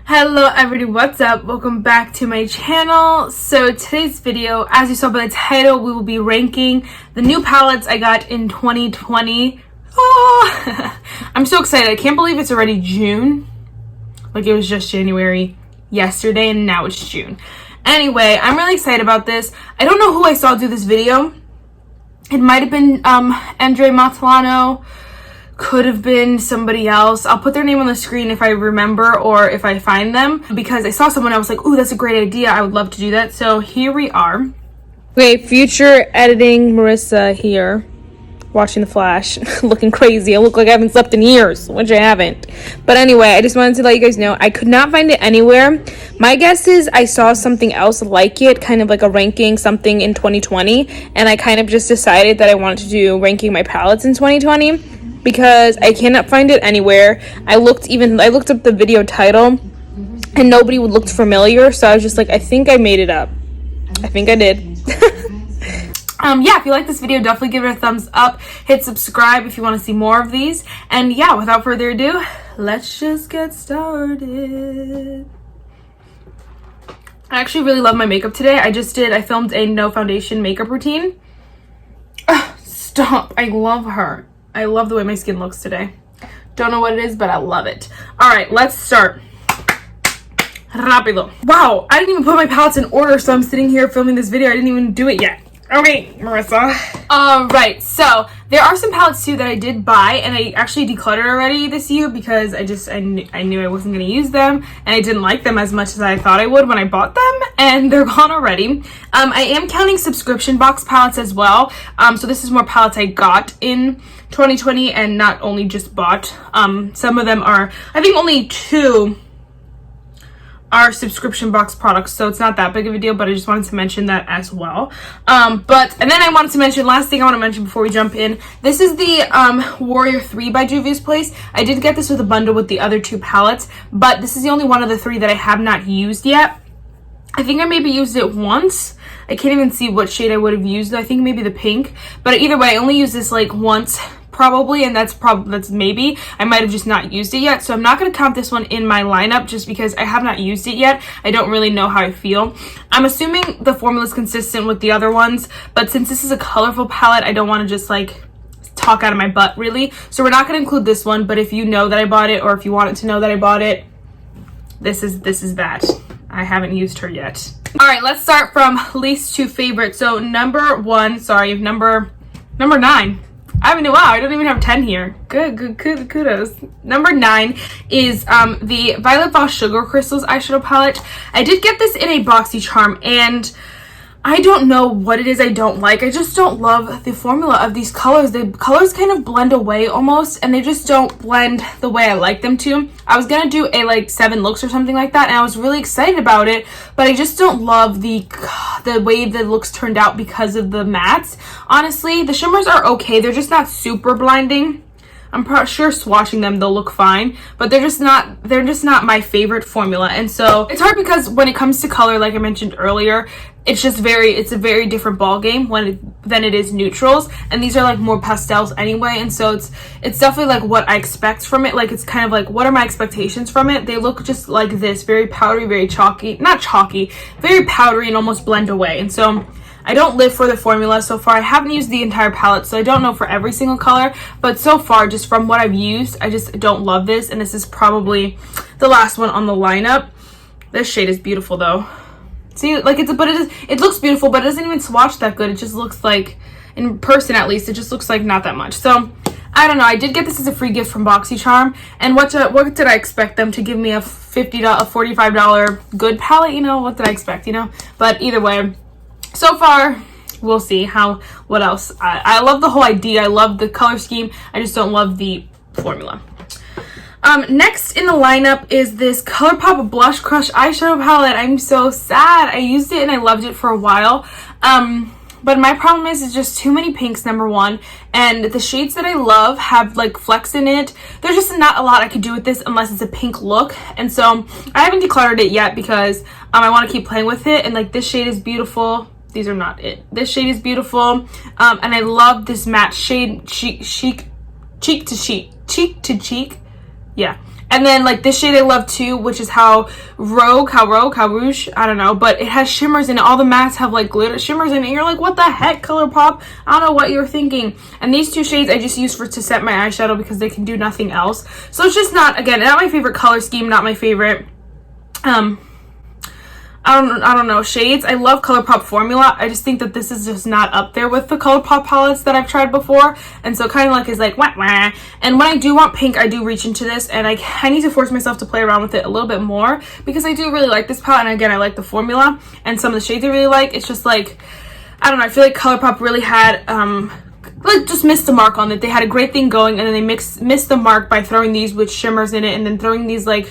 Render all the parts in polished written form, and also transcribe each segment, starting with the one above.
Hello everybody, what's up? Welcome back to my channel. So today's video, as you saw by the title, we will be ranking the new palettes I got in 2020. Oh, I'm so excited. I can't believe it's already June. Like it was just January yesterday and now it's June. Anyway, I'm really excited about this. I don't know who I saw do this video. It might have been Andre Matalano. Could have been somebody else. I'll put their name on the screen if I remember or if I find them, because I saw someone, I was like, ooh, that's a great idea. I would love to do that. So here we are. Okay, future editing Marissa here, watching The Flash, looking crazy. I look like I haven't slept in years, which I haven't. But anyway, I just wanted to let you guys know I could not find it anywhere. My guess is I saw something else like it, kind of like a ranking something in 2020, and I kind of just decided that I wanted to do ranking my palettes in 2020. Because I cannot find it anywhere. I looked up the video title and nobody looked familiar, so I was just like, I think I made it up. I think I did. Yeah, if you like this video, definitely give it a thumbs up. Hit subscribe if you want to see more of these. And yeah, without further ado, let's just get started. I actually really love my makeup today. I filmed a no foundation makeup routine. Ugh, stop. I love her. I love the way my skin looks today. Don't know what it is, but I love it. All right, let's start. Rapido. Wow, I didn't even put my palettes in order, so I'm sitting here filming this video. I didn't even do it yet. Okay, Marissa. All right, so there are some palettes too that I did buy, and I actually decluttered already this year because I knew I wasn't going to use them, and I didn't like them as much as I thought I would when I bought them, and they're gone already. I am counting subscription box palettes as well, so this is more palettes I got in 2020 and not only just bought. Some of them are, I think only 2 are subscription box products, so it's not that big of a deal, but I just wanted to mention that as well. And then I wanted to mention, last thing I want to mention before we jump in, this is the Warrior 3 by Juvias Place. I did get this with a bundle with the other 2 palettes, but this is the only one of the 3 that I have not used yet. I think I maybe used it once. I can't even see what shade I would have used. I think maybe the pink, but either way, I only used this like once probably, and that's maybe. I might have just not used it yet, so I'm not going to count this one in my lineup just because I have not used it yet. I don't really know how I feel. I'm assuming the formula is consistent with the other ones, but since this is a colorful palette, I don't want to just like talk out of my butt really, so we're not going to include this one. But if you know that I bought it, or if you wanted to know that I bought it, this is that. I haven't used her yet. All right, let's start from least to favorite. So number 9. Wow, I don't even have 10 here. Good, kudos. Number 9 is the Violet Voss Sugar Crystals eyeshadow palette. I did get this in a BoxyCharm, and I don't know what it is I don't like. I just don't love the formula of these colors. The colors kind of blend away almost, and they just don't blend the way I like them to. I was gonna do a like 7 looks or something like that, and I was really excited about it, but I just don't love the way the looks turned out because of the mattes. Honestly, the shimmers are okay. They're just not super blinding. I'm sure swatching them they'll look fine, but they're just not my favorite formula. And so it's hard because when it comes to color, like I mentioned earlier, it's a very different ball game than it is neutrals, and these are like more pastels anyway, and so it's definitely like what I expect from it. Like it's kind of like, what are my expectations from it? They look just like this, very powdery, very chalky, not chalky, very powdery and almost blend away. And so I don't live for the formula so far. I haven't used the entire palette, so I don't know for every single color, but so far, just from what I've used, I just don't love this, and this is probably the last one on the lineup. This shade is beautiful though. See, like it looks beautiful, but it doesn't even swatch that good. It just looks like, in person at least, it just looks like not that much. So I don't know. I did get this as a free gift from BoxyCharm, and what did I expect them to give me? A $45 good palette? You know, what did I expect? You know, but either way, so far we'll see what else. I love the whole idea. I love the color scheme. I just don't love the formula. Next in the lineup is this Colourpop Blush Crush eyeshadow palette. I'm so sad. I used it and I loved it for a while. But my problem is just too many pinks, number 1. And the shades that I love have like flecks in it. There's just not a lot I could do with this unless it's a pink look. And so I haven't decluttered it yet because I want to keep playing with it. And like this shade is beautiful. These are not it. This shade is beautiful. And I love this matte shade, cheek to cheek. Yeah. And then like this shade I love too, which is how rouge, I don't know, but it has shimmers in it. All the mattes have like glitter shimmers in it. You're like, what the heck, Colourpop? I don't know what you're thinking. And these two shades I just use to set my eyeshadow because they can do nothing else. So it's just not, again, not my favorite color scheme, not my favorite I don't know, shades. I love Colourpop formula. I just think that this is just not up there with the Colourpop palettes that I've tried before. And so kind of like is like, wah, wah. And when I do want pink, I do reach into this. And I need to force myself to play around with it a little bit more because I do really like this palette. And again, I like the formula and some of the shades I really like. It's just like, I don't know, I feel like Colourpop really had, like just missed the mark on it. They had a great thing going and then they missed the mark by throwing these with shimmers in it and then throwing these like,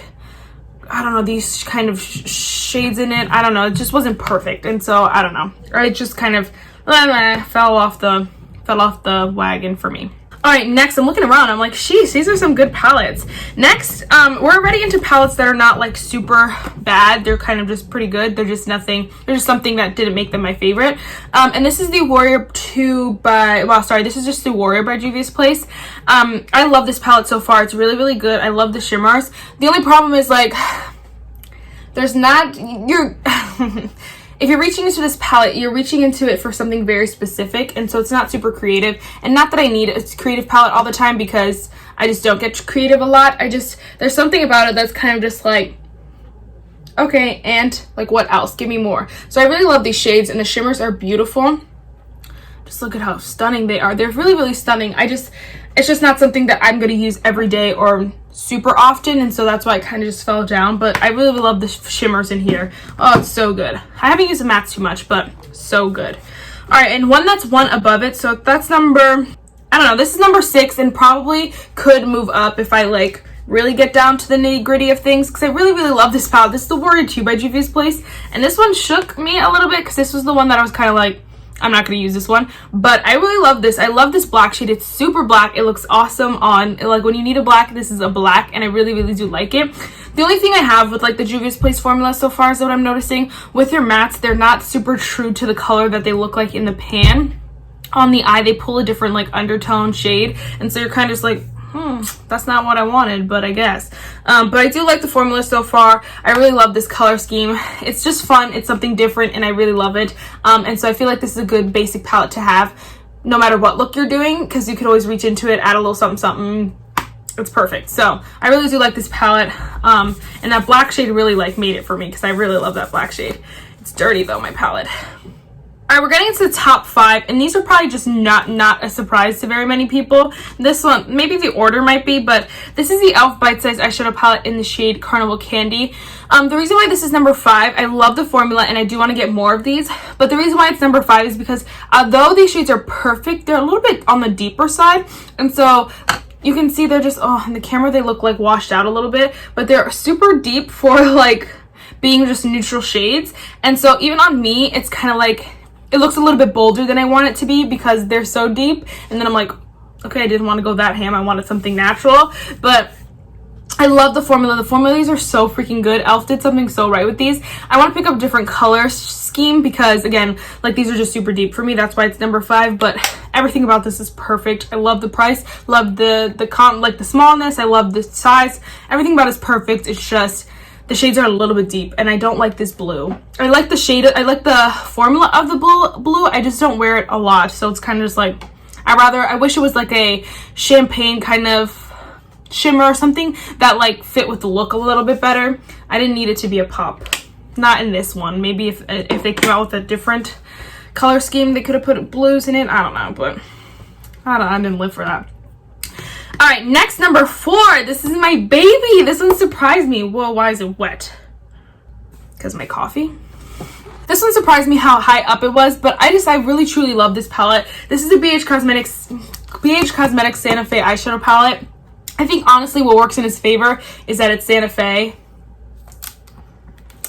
I don't know, these kind of shades in it. I don't know, it just wasn't perfect. And so I don't know, it just kind of fell off the wagon for me. All right, next I'm looking around, I'm like, sheesh, these are some good palettes. Next, we're already into palettes that are not like super bad. They're kind of just pretty good. They're just nothing, they're just something that didn't make them my favorite. And this is the Warrior 2 by, well, sorry, this is just the Warrior by Judys Place. I love this palette so far. It's really, really good. I love the shimmers. The only problem is like, there's not, if you're reaching into this palette, you're reaching into it for something very specific, and so it's not super creative. And not that I need a creative palette all the time because I just don't get creative a lot. There's something about it that's kind of just like, okay, and like what else? Give me more. So I really love these shades and the shimmers are beautiful. Just look at how stunning they are. They're really, really stunning. It's just not something that I'm going to use every day or super often, and so that's why it kind of just fell down. But I really love the shimmers in here. Oh, it's so good. I haven't used the mattes too much, but so good. All right, and that's one above it, so that's number, I don't know, this is number 6 and probably could move up if I like really get down to the nitty-gritty of things because I really, really love this palette. This is the Warrior 2 by Juvias Place, and this one shook me a little bit because this was the one that I was kind of like, I'm not going to use this one, but I really love this. I love this black shade. It's super black. It looks awesome on, like, when you need a black, this is a black, and I really, really do like it. The only thing I have with, like, the Juvias Place formula so far is what I'm noticing. With your mattes, they're not super true to the color that they look like in the pan. On the eye, they pull a different, like, undertone shade, and so you're kind of just like, that's not what I wanted, but I guess. But I do like the formula so far. I really love this color scheme. It's just fun. It's something different, and I really love it. And so I feel like this is a good basic palette to have no matter what look you're doing because you could always reach into it, add a little something, something. It's perfect. So I really do like this palette. And that black shade really like made it for me because I really love that black shade. It's dirty though, my palette. All right, we're getting into the top 5, and these are probably just not a surprise to very many people. This one, maybe the order might be, but this is the e.l.f. Bite Size Eyeshadow Palette in the shade Carnival Candy. The reason why this is number 5, I love the formula, and I do want to get more of these, but the reason why it's number 5 is because although these shades are perfect, they're a little bit on the deeper side, and so you can see they're just, oh, in the camera they look like washed out a little bit, but they're super deep for like being just neutral shades, and so even on me, it's kind of like, it looks a little bit bolder than I want it to be because they're so deep. And then I'm like, okay, I didn't want to go that ham. I wanted something natural. But I love the formula. The formulas are so freaking good. e.l.f. did something so right with these. I want to pick up a different color scheme because, again, like these are just super deep for me. That's why it's number 5. But everything about this is perfect. I love the price. Love the smallness. I love the size. Everything about it is perfect. It's just the shades are a little bit deep, and I don't like this blue. I like the shade, I like the formula of the blue. I just don't wear it a lot, so it's kind of just like, I wish it was like a champagne kind of shimmer or something that like fit with the look a little bit better. I didn't need it to be a pop. Not in this one. Maybe if they came out with a different color scheme, they could have put blues in it. I don't know, but I didn't live for that. All right, next, number 4. This is my baby. This one surprised me. Whoa, why is it wet? Because my coffee. This one surprised me how high up it was, but I really truly love this palette. This is a Beige Cosmetics Santa Fe eyeshadow palette. I think honestly what works in his favor is that it's Santa Fe.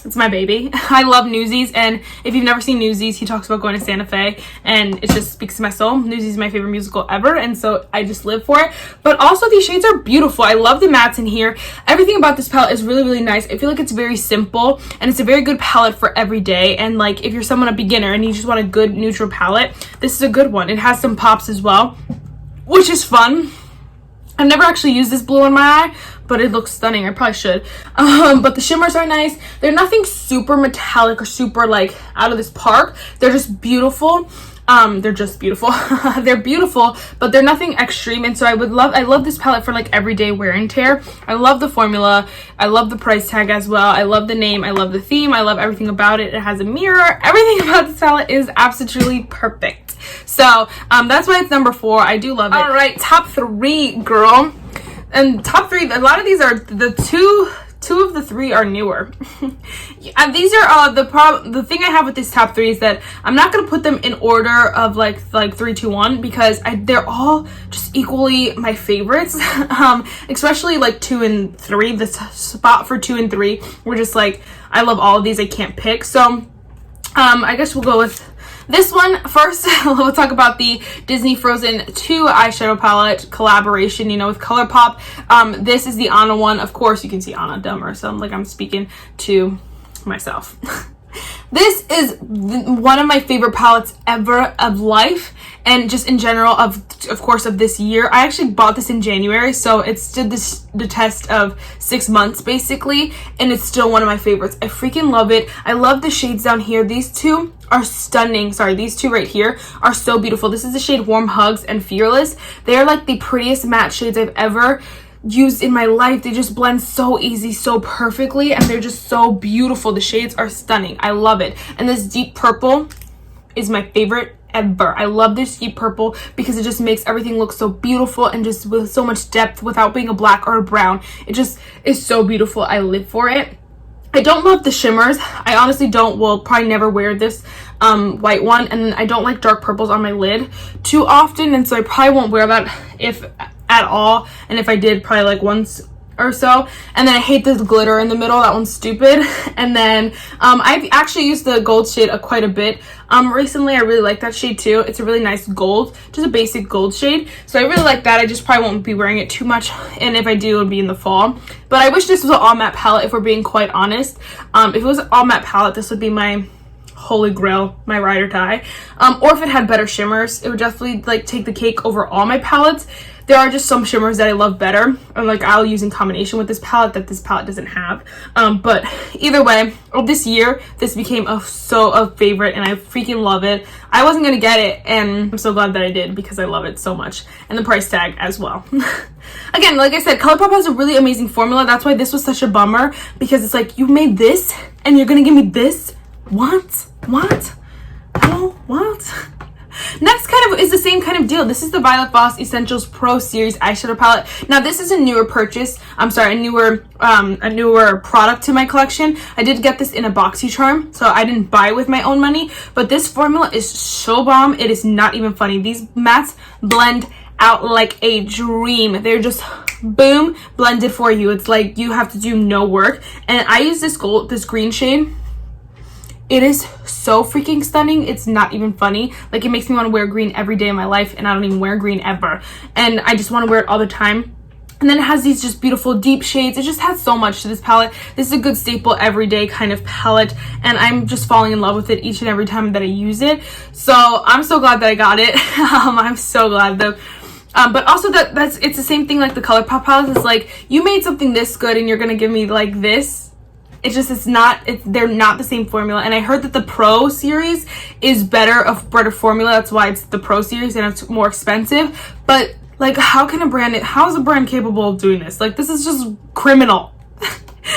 It's my baby. I love Newsies, and if you've never seen Newsies, he talks about going to Santa Fe, and it just speaks to my soul. Newsies is my favorite musical ever, and so I just live for it. But also, these shades are beautiful. I love the mattes in here. Everything about this palette is really, really nice. I feel like it's very simple, and it's a very good palette for every day. And like, if you're someone a beginner and you just want a good neutral palette, this is a good one. It has some pops as well, which is fun. I've never actually used this blue in my eye, but it looks stunning. I probably should. But the shimmers are nice. They're nothing super metallic or super like out of this park. They're just beautiful. They're just beautiful. They're beautiful, but they're nothing extreme. And so I love this palette for like everyday wear and tear. I love the formula. I love the price tag as well. I love the name. I love the theme. I love everything about it. It has a mirror. Everything about this palette is absolutely perfect. So that's why it's number 4. I do love it. All right, top 3, girl. And top 3, a lot of these are the two of the 3 are newer. And these are the thing I have with this top 3 is that I'm not gonna put them in order of like 3, 2, 1 because they're all just equally my favorites. Especially like 2 and 3. The spot for 2 and 3 were just like, I love all of these. I can't pick. So I guess we'll go with this one first. We'll talk about the Disney Frozen 2 eyeshadow palette collaboration, you know, with Colourpop. This is the Anna one. Of course, you can see Anna dumber, so I'm like, I'm speaking to myself. This is one of my favorite palettes ever of life, and just in general of course of this year. I actually bought this in January, so it stood the test of 6 months basically, and it's still one of my favorites. I freaking love it. I love the shades down here. These 2 are stunning. Sorry, these 2 right here are so beautiful. This is the shade Warm Hugs and Fearless. They are like the prettiest matte shades I've ever used in my life. They just blend so easy, so perfectly, and they're just so beautiful. The shades are stunning. I love it. And this deep purple is my favorite ever. I love this deep purple because it just makes everything look so beautiful and just with so much depth without being a black or a brown. It just is so beautiful. I live for it. I don't love the shimmers. I honestly don't. Will probably never wear this white one, and I don't like dark purples on my lid too often, and so I probably won't wear that if at all, and if I did, probably like once or so. And then I hate the glitter in the middle. That one's stupid. And then I've actually used the gold shade quite a bit recently. I really like that shade too. It's a really nice gold, just a basic gold shade, so I really like that. I just probably won't be wearing it too much, and if I do, it would be in the fall. But I wish this was an all matte palette, if we're being quite honest. If it was an all matte palette, this would be my holy grail, my ride or die. Or if it had better shimmers, it would definitely like take the cake over all my palettes. There are just some shimmers that I love better, or like I'll use in combination with this palette that this palette doesn't have. But either way, this year this became a favorite, and I freaking love it. I wasn't gonna get it, and I'm so glad that I did because I love it so much, and the price tag as well. Again, like I said, Colourpop has a really amazing formula. That's why this was such a bummer, because it's like, you made this and you're gonna give me this? What? Hello? What? Next kind of is the same kind of deal. This is the Violet Voss Essentials Pro Series eyeshadow palette. Now this is a newer purchase. I'm sorry, a newer product to my collection. I did get this in a BoxyCharm, so I didn't buy it with my own money, but this formula is so bomb. It is not even funny. These mattes blend out like a dream. They're just boom, blended for you. It's like you have to do no work. And I use this green shade. It is so freaking stunning. It's not even funny. Like, it makes me want to wear green every day of my life, and I don't even wear green ever, and I just want to wear it all the time. And then it has these just beautiful deep shades. It just has so much to this palette. This is a good staple everyday kind of palette, and I'm just falling in love with it each and every time that I use it. So I'm so glad that I got it. I'm so glad though. But also it's the same thing like the Colourpop palettes. It's like, you made something this good and you're gonna give me like this. They're not the same formula. And I heard that the Pro series is better formula. That's why it's the Pro series and it's more expensive. But like, how is a brand capable of doing this? Like, this is just criminal.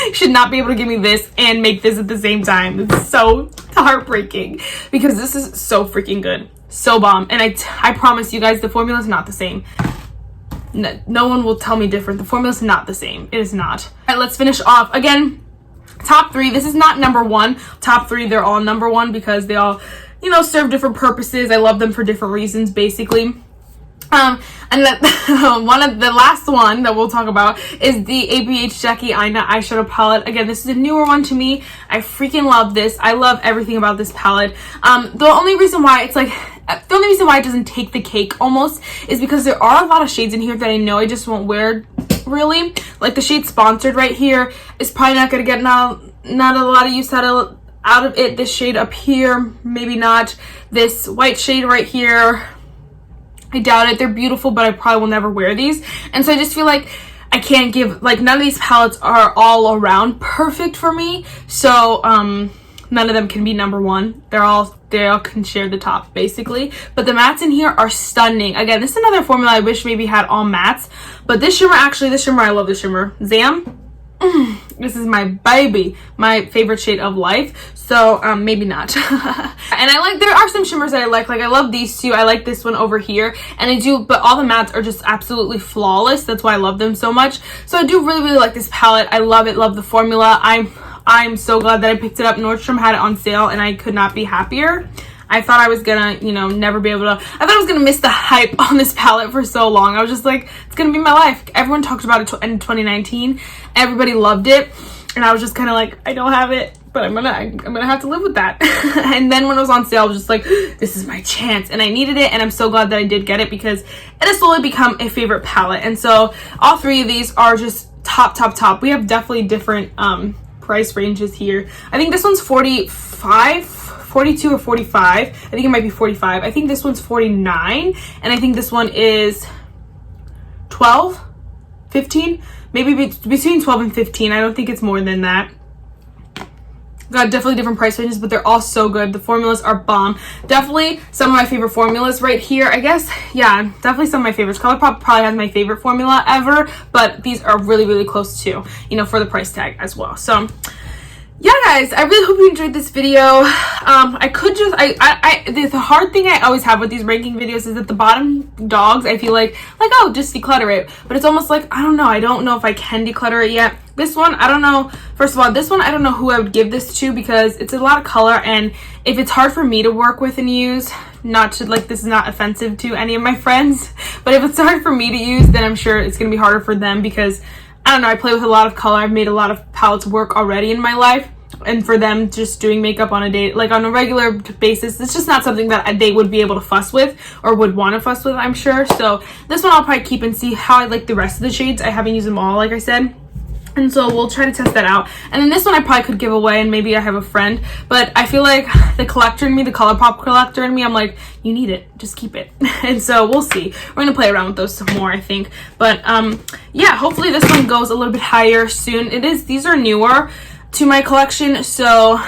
You should not be able to give me this and make this at the same time. It's so heartbreaking because this is so freaking good. So bomb. And I promise you guys, the formula is not the same. No one will tell me different. The formula is not the same. It is not. All right, let's finish off. Again, top 3. This is not number 1. Top 3, they're all number 1 because they all, you know, serve different purposes. I love them for different reasons, basically. And that the last one that we'll talk about is the ABH Chucky Ina eyeshadow palette. Again, this is a newer one to me. I freaking love this. I love everything about this palette. The only reason why it doesn't take the cake almost is because there are a lot of shades in here that I know I just won't wear really. Like the shade Sponsored right here is probably not gonna get not a lot of use out of it. This shade up here, maybe not. This white shade right here, I doubt it. They're beautiful, but I probably will never wear these. And so I just feel like I can't give, like, none of these palettes are all around perfect for me. So none of them can be number one. They all can share the top basically. But the mattes in here are stunning. Again, this is another formula I wish maybe had all mattes. But this shimmer, I love this shimmer. Zam. This is my baby, my favorite shade of life. So maybe not. And there are some shimmers that I like I love these two. I like this one over here, and I do, but all the mattes are just absolutely flawless. That's why I love them so much. So I do really like this palette. I love it, love the formula. I'm so glad that I picked it up. Nordstrom had it on sale and I could not be happier. I thought I was gonna, you know, never be able to, I thought I was gonna miss the hype on this palette for so long. I was just like, it's gonna be my life. Everyone talked about it in 2019. Everybody loved it. And I was just kind of like, I don't have it, but I'm gonna have to live with that. And then when it was on sale, I was just like, this is my chance. And I needed it, and I'm so glad that I did get it because it has slowly become a favorite palette. And so all three of these are just top. We have definitely different price ranges here. I think this one's 42 or 45. I think it might be 45. I think this one's 49, and I think this one is 12, 15, maybe between 12 and 15. I don't think it's more than that. Got definitely different price ranges, but they're all so good. The formulas are bomb. Definitely some of my favorite formulas right here. I guess, yeah, definitely some of my favorites. Colourpop probably has my favorite formula ever, but these are really close to, you know, for the price tag as well. So yeah, guys, I really hope you enjoyed this video. The hard thing I always have with these ranking videos is that the bottom dogs, I feel like, oh, just declutter it. But it's almost like, I don't know if I can declutter it yet. This one, I don't know. First of all, this one, I don't know who I would give this to because it's a lot of color, and if it's hard for me to work with and use, not to, like, this is not offensive to any of my friends, but if it's hard for me to use, then I'm sure it's going to be harder for them because, I don't know, I play with a lot of color. I've made a lot of palettes work already in my life. And for them just doing makeup on a regular basis, it's just not something that they would be able to fuss with or would want to fuss with, I'm sure. So this one I'll probably keep and see how I like the rest of the shades. I haven't used them all, like I said. And so we'll try to test that out. And then this one I probably could give away, and maybe I have a friend. But I feel like the collector in me, the Colourpop collector in me, I'm like, you need it. Just keep it. And so we'll see. We're going to play around with those some more, I think. But yeah, hopefully this one goes a little bit higher soon. These are newer to my collection, so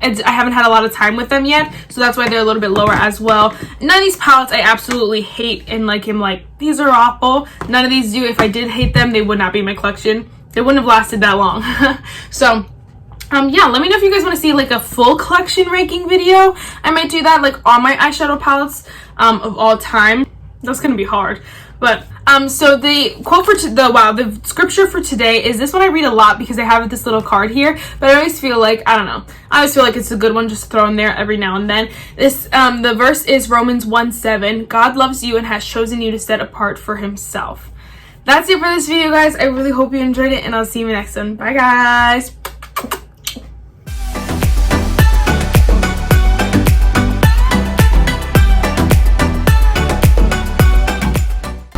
I haven't had a lot of time with them yet, so that's why they're a little bit lower as well. None of these palettes I absolutely hate and am like, these are awful. None of these do. If I did hate them, they would not be in my collection. They wouldn't have lasted that long. So yeah, let me know if you guys want to see like a full collection ranking video. I might do that, like on my eyeshadow palettes of all time. That's gonna be hard. But so the quote for the scripture for today is this one. I read a lot because I have this little card here, but I always feel like, I don't know, I always feel like it's a good one just to throw in there every now and then. This the verse is Romans 1:7. God loves you and has chosen you to set apart for himself. That's it for this video, guys. I really hope you enjoyed it, and I'll see you in the next one. Bye, guys.